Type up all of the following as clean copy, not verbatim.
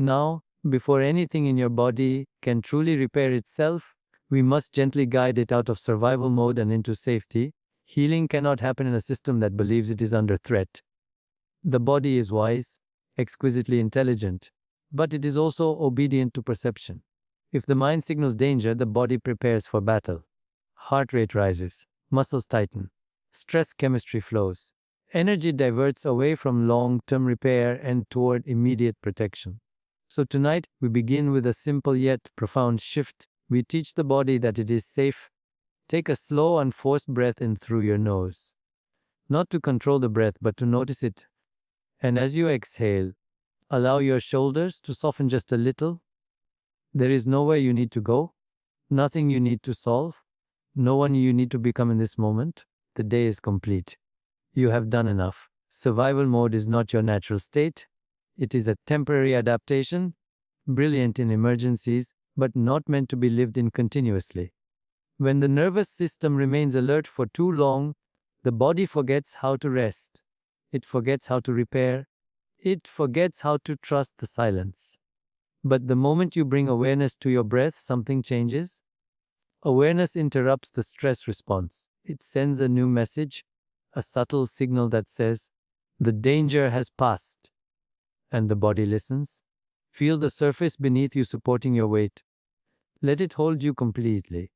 Now, before anything in your body can truly repair itself, we must gently guide it out of survival mode and into safety. Healing cannot happen in a system that believes it is under threat. The body is wise, exquisitely intelligent, but it is also obedient to perception. If the mind signals danger, the body prepares for battle. Heart rate rises, muscles tighten, stress chemistry flows. Energy diverts away from long-term repair and toward immediate protection. So tonight, we begin with a simple yet profound shift. We teach the body that it is safe. Take a slow, unforced breath in through your nose. Not to control the breath, but to notice it. And as you exhale, allow your shoulders to soften just a little. There is nowhere you need to go, nothing you need to solve, no one you need to become in this moment. The day is complete. You have done enough. Survival mode is not your natural state. It is a temporary adaptation, brilliant in emergencies, but not meant to be lived in continuously. When the nervous system remains alert for too long, the body forgets how to rest. It forgets how to repair. It forgets how to trust the silence. But the moment you bring awareness to your breath, something changes. Awareness interrupts the stress response. It sends a new message, a subtle signal that says, the danger has passed. And the body listens. Feel the surface beneath you supporting your weight. Let it hold you completely.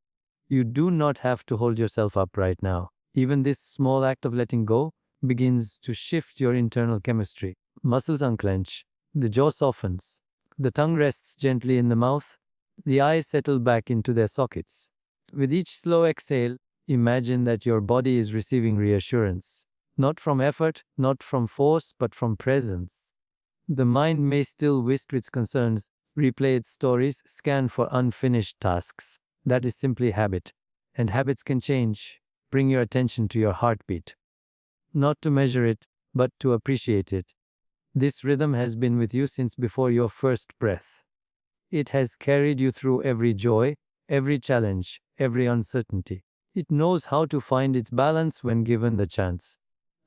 You do not have to hold yourself up right now. Even this small act of letting go begins to shift your internal chemistry. Muscles unclench. The jaw softens. The tongue rests gently in the mouth. The eyes settle back into their sockets. With each slow exhale, imagine that your body is receiving reassurance. Not from effort, not from force, but from presence. The mind may still whisper its concerns, replay its stories, scan for unfinished tasks. That is simply habit. And habits can change. Bring your attention to your heartbeat. Not to measure it, but to appreciate it. This rhythm has been with you since before your first breath. It has carried you through every joy, every challenge, every uncertainty. It knows how to find its balance when given the chance.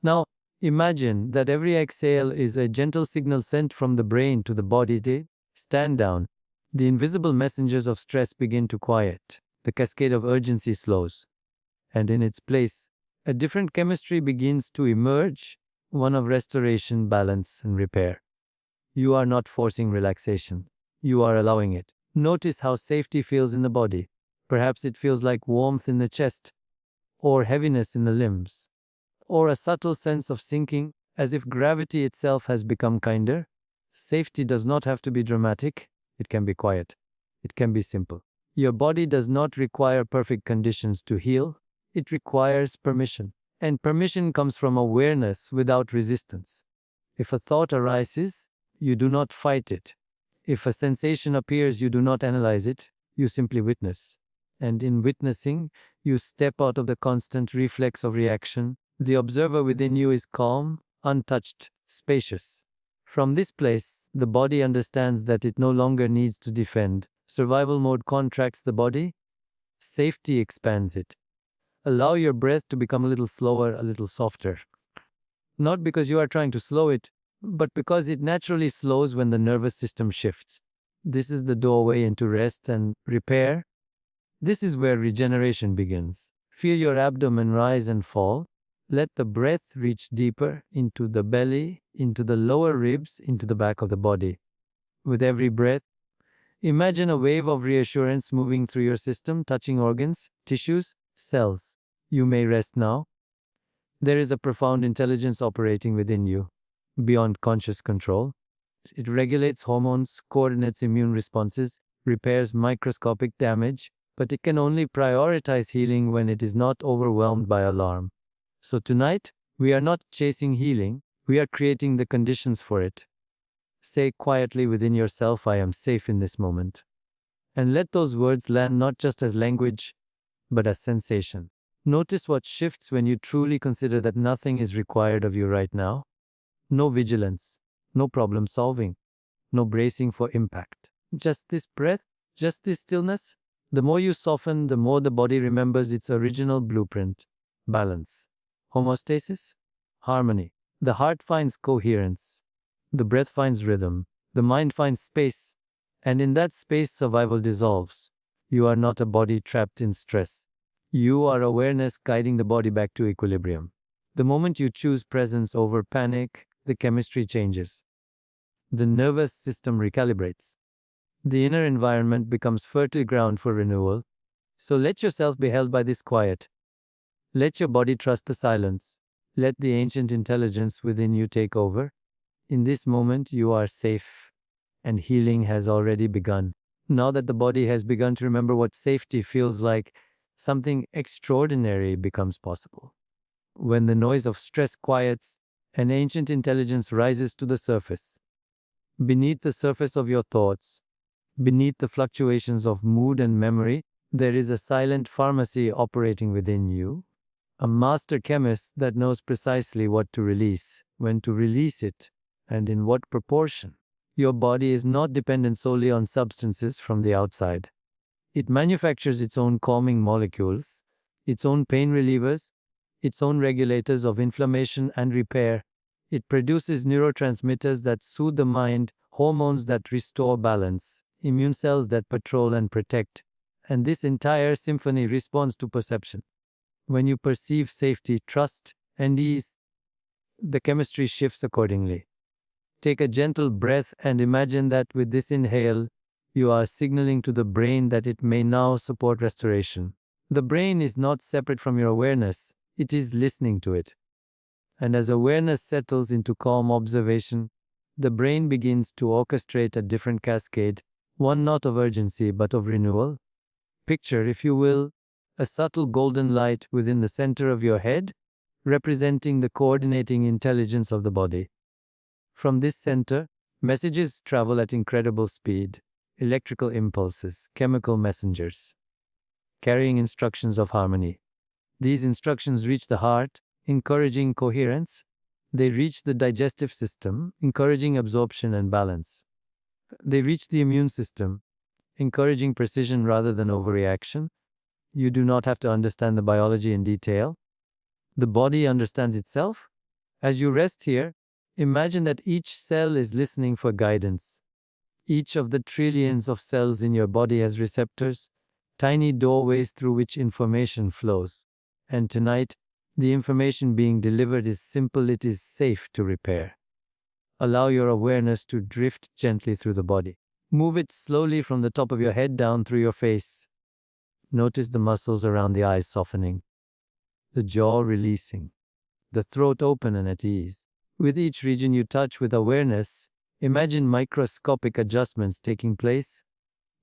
Now, imagine that every exhale is a gentle signal sent from the brain to the body to stand down. The invisible messengers of stress begin to quiet. The cascade of urgency slows. And in its place, a different chemistry begins to emerge, one of restoration, balance, and repair. You are not forcing relaxation. You are allowing it. Notice how safety feels in the body. Perhaps it feels like warmth in the chest, or heaviness in the limbs, or a subtle sense of sinking, as if gravity itself has become kinder. Safety does not have to be dramatic. It can be quiet. It can be simple. Your body does not require perfect conditions to heal. It requires permission. And permission comes from awareness without resistance. If a thought arises, you do not fight it. If a sensation appears, you do not analyze it. You simply witness. And in witnessing, you step out of the constant reflex of reaction. The observer within you is calm, untouched, spacious. From this place, the body understands that it no longer needs to defend. Survival mode contracts the body. Safety expands it. Allow your breath to become a little slower, a little softer. Not because you are trying to slow it, but because it naturally slows when the nervous system shifts. This is the doorway into rest and repair. This is where regeneration begins. Feel your abdomen rise and fall. Let the breath reach deeper into the belly, into the lower ribs, into the back of the body. With every breath, imagine a wave of reassurance moving through your system, touching organs, tissues, cells. You may rest now. There is a profound intelligence operating within you, beyond conscious control. It regulates hormones, coordinates immune responses, repairs microscopic damage, but it can only prioritize healing when it is not overwhelmed by alarm. So tonight, we are not chasing healing, we are creating the conditions for it. Say quietly within yourself, I am safe in this moment. And let those words land not just as language, but as sensation. Notice what shifts when you truly consider that nothing is required of you right now. No vigilance, no problem solving, no bracing for impact. Just this breath, just this stillness. The more you soften, the more the body remembers its original blueprint. Balance, homeostasis, harmony. The heart finds coherence. The breath finds rhythm. The The mind finds space, and in that space, survival dissolves. You are not a body trapped in stress. You are awareness guiding the body back to equilibrium. The moment you choose presence over panic, the chemistry changes. The nervous system recalibrates. The inner environment becomes fertile ground for renewal. So let yourself be held by this quiet. Let your body trust the silence. Let the ancient intelligence within you take over. In this moment, you are safe, and healing has already begun. Now that the body has begun to remember what safety feels like, something extraordinary becomes possible. When the noise of stress quiets, an ancient intelligence rises to the surface. Beneath the surface of your thoughts, beneath the fluctuations of mood and memory, there is a silent pharmacy operating within you, a master chemist that knows precisely what to release, when to release it, and in what proportion. Your body is not dependent solely on substances from the outside. It manufactures its own calming molecules, its own pain relievers, its own regulators of inflammation and repair. It produces neurotransmitters that soothe the mind, hormones that restore balance, immune cells that patrol and protect. And this entire symphony responds to perception. When you perceive safety, trust, and ease, the chemistry shifts accordingly. Take a gentle breath and imagine that with this inhale, you are signaling to the brain that it may now support restoration. The brain is not separate from your awareness, it is listening to it. And as awareness settles into calm observation, the brain begins to orchestrate a different cascade, one not of urgency but of renewal. Picture, if you will, a subtle golden light within the center of your head, representing the coordinating intelligence of the body. From this center, messages travel at incredible speed, electrical impulses, chemical messengers, carrying instructions of harmony. These instructions reach the heart, encouraging coherence. They reach the digestive system, encouraging absorption and balance. They reach the immune system, encouraging precision rather than overreaction. You do not have to understand the biology in detail. The body understands itself. As you rest here, imagine that each cell is listening for guidance. Each of the trillions of cells in your body has receptors, tiny doorways through which information flows. And tonight, the information being delivered is simple, it is safe to repair. Allow your awareness to drift gently through the body. Move it slowly from the top of your head down through your face. Notice the muscles around the eyes softening, the jaw releasing, the throat open and at ease. With each region you touch with awareness, imagine microscopic adjustments taking place.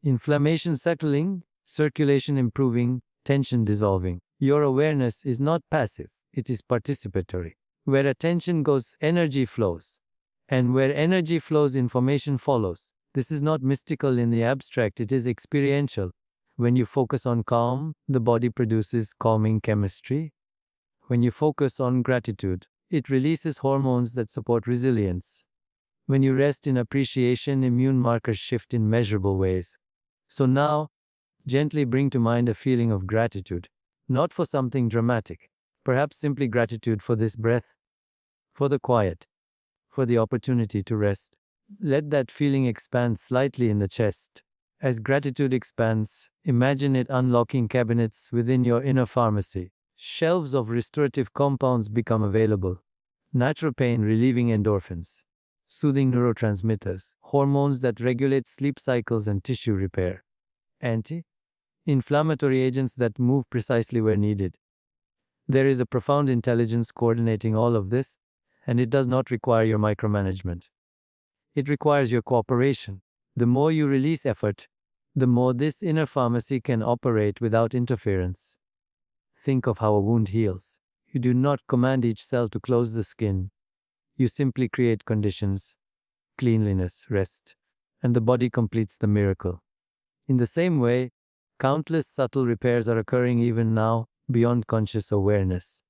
Inflammation settling, circulation improving, tension dissolving. Your awareness is not passive, it is participatory. Where attention goes, energy flows. And where energy flows, information follows. This is not mystical in the abstract, it is experiential. When you focus on calm, the body produces calming chemistry. When you focus on gratitude, it releases hormones that support resilience. When you rest in appreciation, immune markers shift in measurable ways. So now, gently bring to mind a feeling of gratitude, not for something dramatic, perhaps simply gratitude for this breath, for the quiet, for the opportunity to rest. Let that feeling expand slightly in the chest. As gratitude expands, imagine it unlocking cabinets within your inner pharmacy. Shelves of restorative compounds become available. Natural pain-relieving endorphins, soothing neurotransmitters, hormones that regulate sleep cycles and tissue repair, anti-inflammatory agents that move precisely where needed. There is a profound intelligence coordinating all of this, and it does not require your micromanagement. It requires your cooperation. The more you release effort, the more this inner pharmacy can operate without interference. Think of how a wound heals. You do not command each cell to close the skin. You simply create conditions, cleanliness, rest, and the body completes the miracle. In the same way, countless subtle repairs are occurring even now, beyond conscious awareness.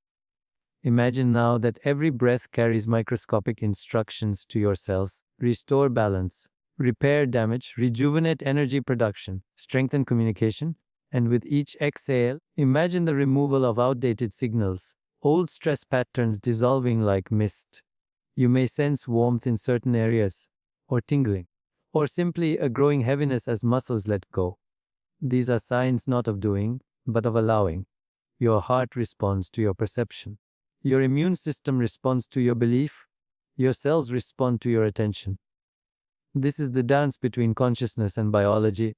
Imagine now that every breath carries microscopic instructions to your cells. Restore balance, repair damage, rejuvenate energy production, strengthen communication, and with each exhale, imagine the removal of outdated signals, old stress patterns dissolving like mist. You may sense warmth in certain areas, or tingling, or simply a growing heaviness as muscles let go. These are signs not of doing, but of allowing. Your heart responds to your perception. Your immune system responds to your belief. Your cells respond to your attention. This is the dance between consciousness and biology,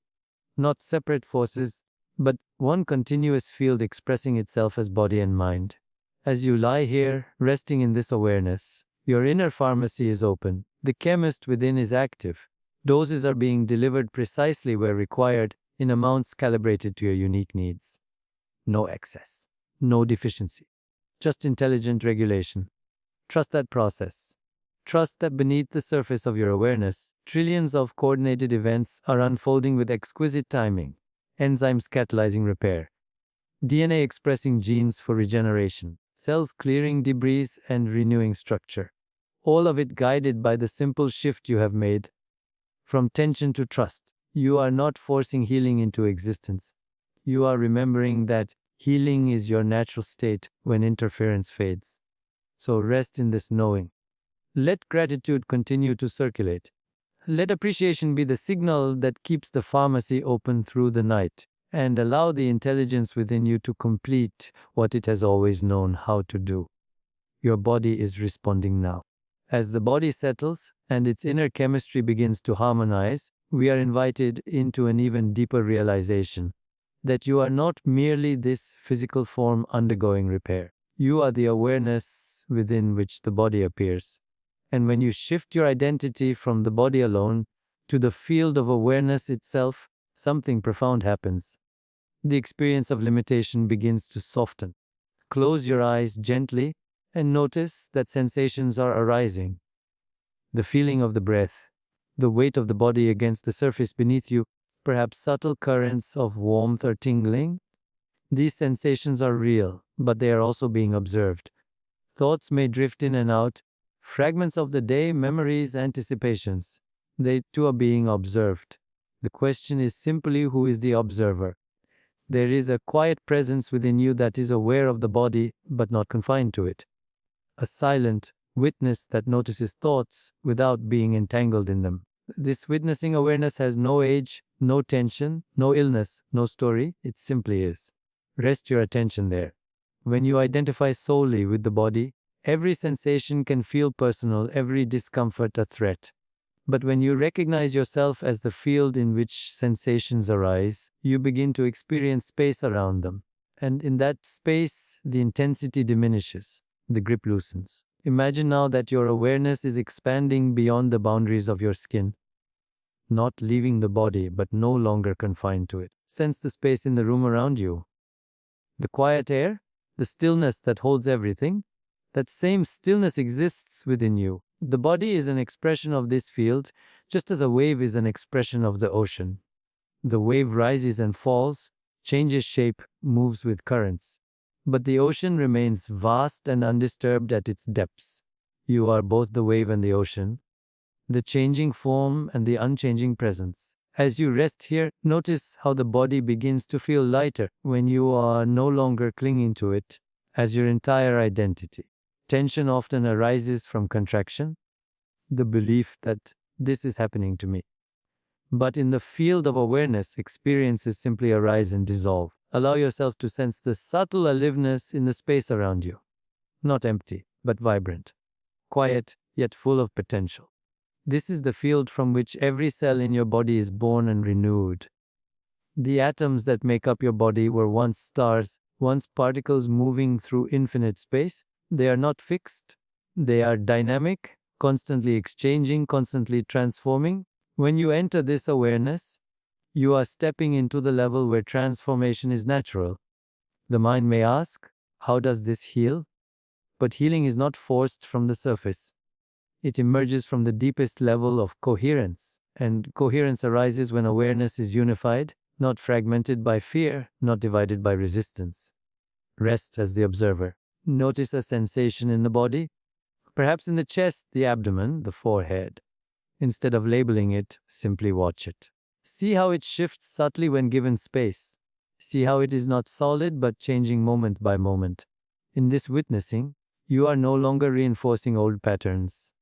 not separate forces, but one continuous field expressing itself as body and mind. As you lie here, resting in this awareness, your inner pharmacy is open. The chemist within is active. Doses are being delivered precisely where required, in amounts calibrated to your unique needs. No excess, no deficiency, just intelligent regulation. Trust that process. Trust that beneath the surface of your awareness, trillions of coordinated events are unfolding with exquisite timing. Enzymes catalyzing repair, DNA expressing genes for regeneration, cells clearing debris and renewing structure. All of it guided by the simple shift you have made. From tension to trust, you are not forcing healing into existence. You are remembering that healing is your natural state when interference fades. So rest in this knowing. Let gratitude continue to circulate. Let appreciation be the signal that keeps the pharmacy open through the night, and allow the intelligence within you to complete what it has always known how to do. Your body is responding now. As the body settles and its inner chemistry begins to harmonize, we are invited into an even deeper realization that you are not merely this physical form undergoing repair. You are the awareness within which the body appears. And when you shift your identity from the body alone to the field of awareness itself, something profound happens. The experience of limitation begins to soften. Close your eyes gently and notice that sensations are arising. The feeling of the breath, the weight of the body against the surface beneath you, perhaps subtle currents of warmth or tingling. These sensations are real, but they are also being observed. Thoughts may drift in and out, fragments of the day, memories, anticipations. They too are being observed. The question is simply who is the observer. There is a quiet presence within you that is aware of the body but not confined to it. A silent witness that notices thoughts without being entangled in them. This witnessing awareness has no age, no tension, no illness, no story. It simply is. Rest your attention there. When you identify solely with the body, every sensation can feel personal, every discomfort a threat. But when you recognize yourself as the field in which sensations arise, you begin to experience space around them. And in that space, the intensity diminishes, the grip loosens. Imagine now that your awareness is expanding beyond the boundaries of your skin, not leaving the body but no longer confined to it. Sense the space in the room around you. The quiet air, the stillness that holds everything. That same stillness exists within you. The body is an expression of this field, just as a wave is an expression of the ocean. The wave rises and falls, changes shape, moves with currents. But the ocean remains vast and undisturbed at its depths. You are both the wave and the ocean, the changing form and the unchanging presence. As you rest here, notice how the body begins to feel lighter when you are no longer clinging to it as your entire identity. Tension often arises from contraction, the belief that this is happening to me. But in the field of awareness, experiences simply arise and dissolve. Allow yourself to sense the subtle aliveness in the space around you. Not empty, but vibrant. Quiet, yet full of potential. This is the field from which every cell in your body is born and renewed. The atoms that make up your body were once stars, once particles moving through infinite space. They are not fixed. They are dynamic, constantly exchanging, constantly transforming. When you enter this awareness, you are stepping into the level where transformation is natural. The mind may ask, how does this heal? But healing is not forced from the surface. It emerges from the deepest level of coherence. And coherence arises when awareness is unified, not fragmented by fear, not divided by resistance. Rest as the observer. Notice a sensation in the body, perhaps in the chest, the abdomen, the forehead. Instead of labeling it, simply watch it. See how it shifts subtly when given space. See how it is not solid but changing moment by moment. In this witnessing, you are no longer reinforcing old patterns.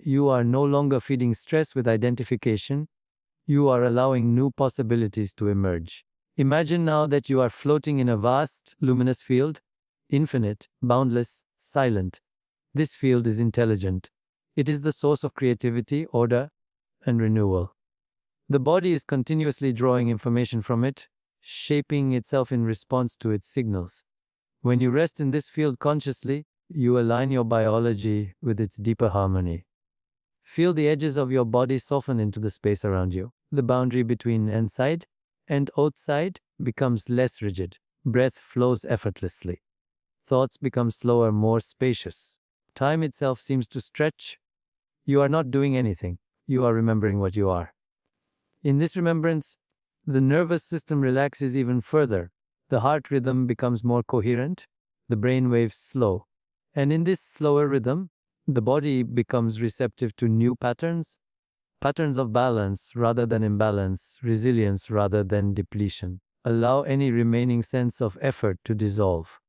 You are no longer feeding stress with identification. You are allowing new possibilities to emerge. Imagine now that you are floating in a vast, luminous field, infinite, boundless, silent. This field is intelligent. It is the source of creativity, order, and renewal. The body is continuously drawing information from it, shaping itself in response to its signals. When you rest in this field consciously, you align your biology with its deeper harmony. Feel the edges of your body soften into the space around you. The boundary between inside and outside becomes less rigid. Breath flows effortlessly. Thoughts become slower, more spacious. Time itself seems to stretch. You are not doing anything. You are remembering what you are. In this remembrance, the nervous system relaxes even further. The heart rhythm becomes more coherent. The brain waves slow. And in this slower rhythm, the body becomes receptive to new patterns of balance rather than imbalance, resilience rather than depletion. Allow any remaining sense of effort to dissolve.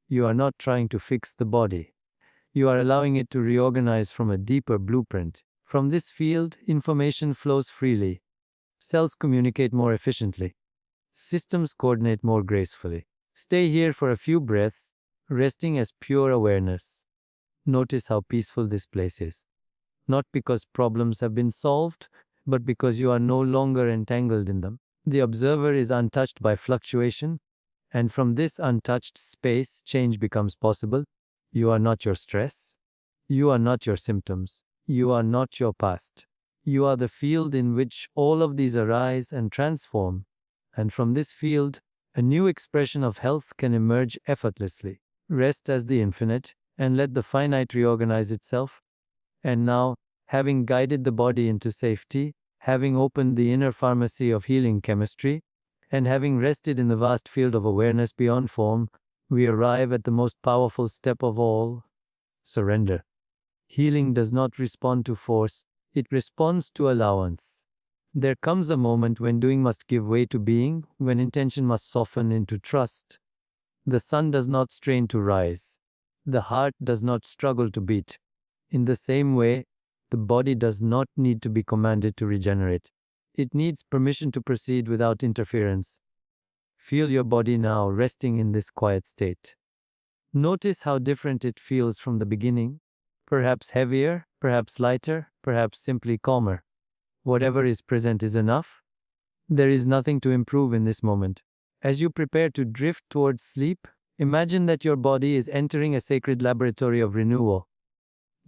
You are not trying to fix the body. You are allowing it to reorganize from a deeper blueprint. From this field, information flows freely. Cells communicate more efficiently. Systems coordinate more gracefully. Stay here for a few breaths, resting as pure awareness. Notice how peaceful this place is. Not because problems have been solved, but because you are no longer entangled in them. The observer is untouched by fluctuation, and from this untouched space, change becomes possible. You are not your stress. You are not your symptoms. You are not your past. You are the field in which all of these arise and transform. And from this field, a new expression of health can emerge effortlessly. Rest as the infinite, and let the finite reorganize itself. And now, having guided the body into safety, having opened the inner pharmacy of healing chemistry, and having rested in the vast field of awareness beyond form, we arrive at the most powerful step of all: surrender. Healing does not respond to force, it responds to allowance. There comes a moment when doing must give way to being, when intention must soften into trust. The sun does not strain to rise. The heart does not struggle to beat. In the same way, the body does not need to be commanded to regenerate. It needs permission to proceed without interference. Feel your body now resting in this quiet state. Notice how different it feels from the beginning. Perhaps heavier, perhaps lighter, perhaps simply calmer. Whatever is present is enough. There is nothing to improve in this moment. As you prepare to drift towards sleep, imagine that your body is entering a sacred laboratory of renewal.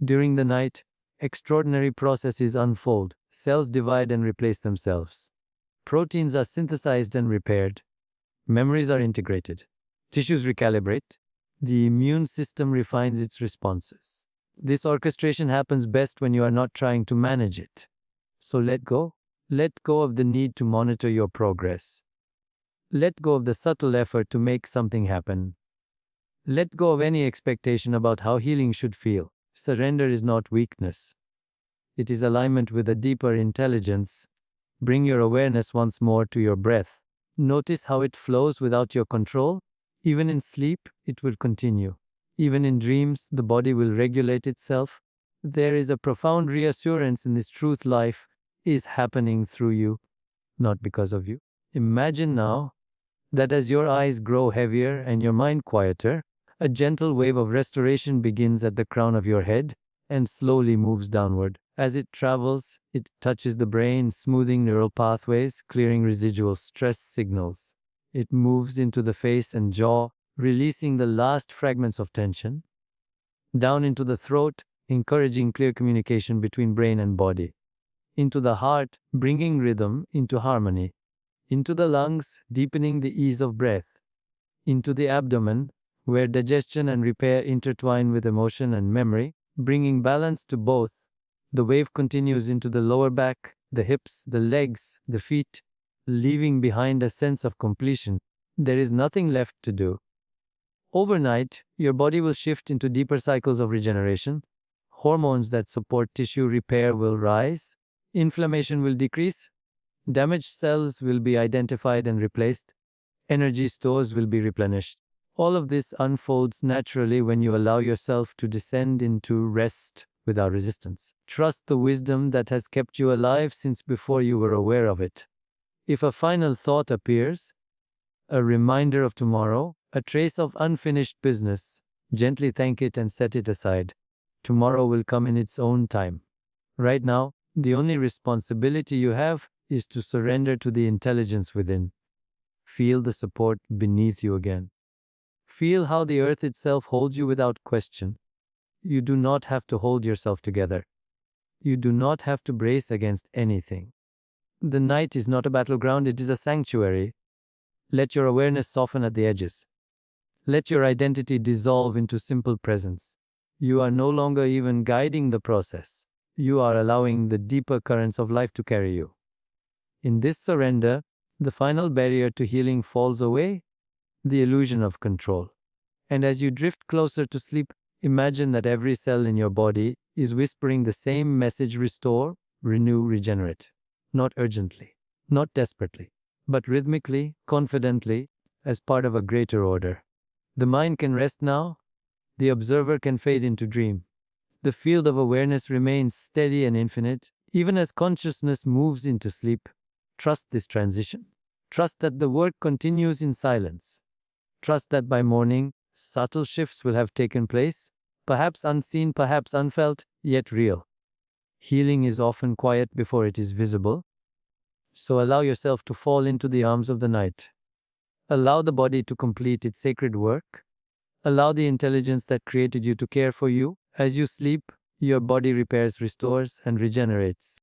During the night, extraordinary processes unfold. Cells divide and replace themselves. Proteins are synthesized and repaired. Memories are integrated. Tissues recalibrate. The immune system refines its responses. This orchestration happens best when you are not trying to manage it. So let go. Let go of the need to monitor your progress. Let go of the subtle effort to make something happen. Let go of any expectation about how healing should feel. Surrender is not weakness. It is alignment with a deeper intelligence. Bring your awareness once more to your breath. Notice how it flows without your control. Even in sleep, it will continue. Even in dreams, the body will regulate itself. There is a profound reassurance in this truth: life is happening through you, not because of you. Imagine now that as your eyes grow heavier and your mind quieter, a gentle wave of restoration begins at the crown of your head and slowly moves downward. As it travels, it touches the brain, smoothing neural pathways, clearing residual stress signals. It moves into the face and jaw, releasing the last fragments of tension. Down into the throat, encouraging clear communication between brain and body. Into the heart, bringing rhythm into harmony. Into the lungs, deepening the ease of breath. Into the abdomen, where digestion and repair intertwine with emotion and memory, bringing balance to both. The wave continues into the lower back, the hips, the legs, the feet, leaving behind a sense of completion. There is nothing left to do. Overnight, your body will shift into deeper cycles of regeneration. Hormones that support tissue repair will rise. Inflammation will decrease. Damaged cells will be identified and replaced. Energy stores will be replenished. All of this unfolds naturally when you allow yourself to descend into rest without resistance. Trust the wisdom that has kept you alive since before you were aware of it. If a final thought appears, a reminder of tomorrow, a trace of unfinished business, gently thank it and set it aside. Tomorrow will come in its own time. Right now, the only responsibility you have is to surrender to the intelligence within. Feel the support beneath you again. Feel how the earth itself holds you without question. You do not have to hold yourself together. You do not have to brace against anything. The night is not a battleground, it is a sanctuary. Let your awareness soften at the edges. Let your identity dissolve into simple presence. You are no longer even guiding the process. You are allowing the deeper currents of life to carry you. In this surrender, the final barrier to healing falls away, the illusion of control. And as you drift closer to sleep, imagine that every cell in your body is whispering the same message: restore, renew, regenerate. Not urgently, not desperately, but rhythmically, confidently, as part of a greater order. The mind can rest now. The observer can fade into dream. The field of awareness remains steady and infinite, even as consciousness moves into sleep. Trust this transition. Trust that the work continues in silence. Trust that by morning, subtle shifts will have taken place, perhaps unseen, perhaps unfelt, yet real. Healing is often quiet before it is visible. So allow yourself to fall into the arms of the night. Allow the body to complete its sacred work. Allow the intelligence that created you to care for you. As you sleep, your body repairs, restores, and regenerates.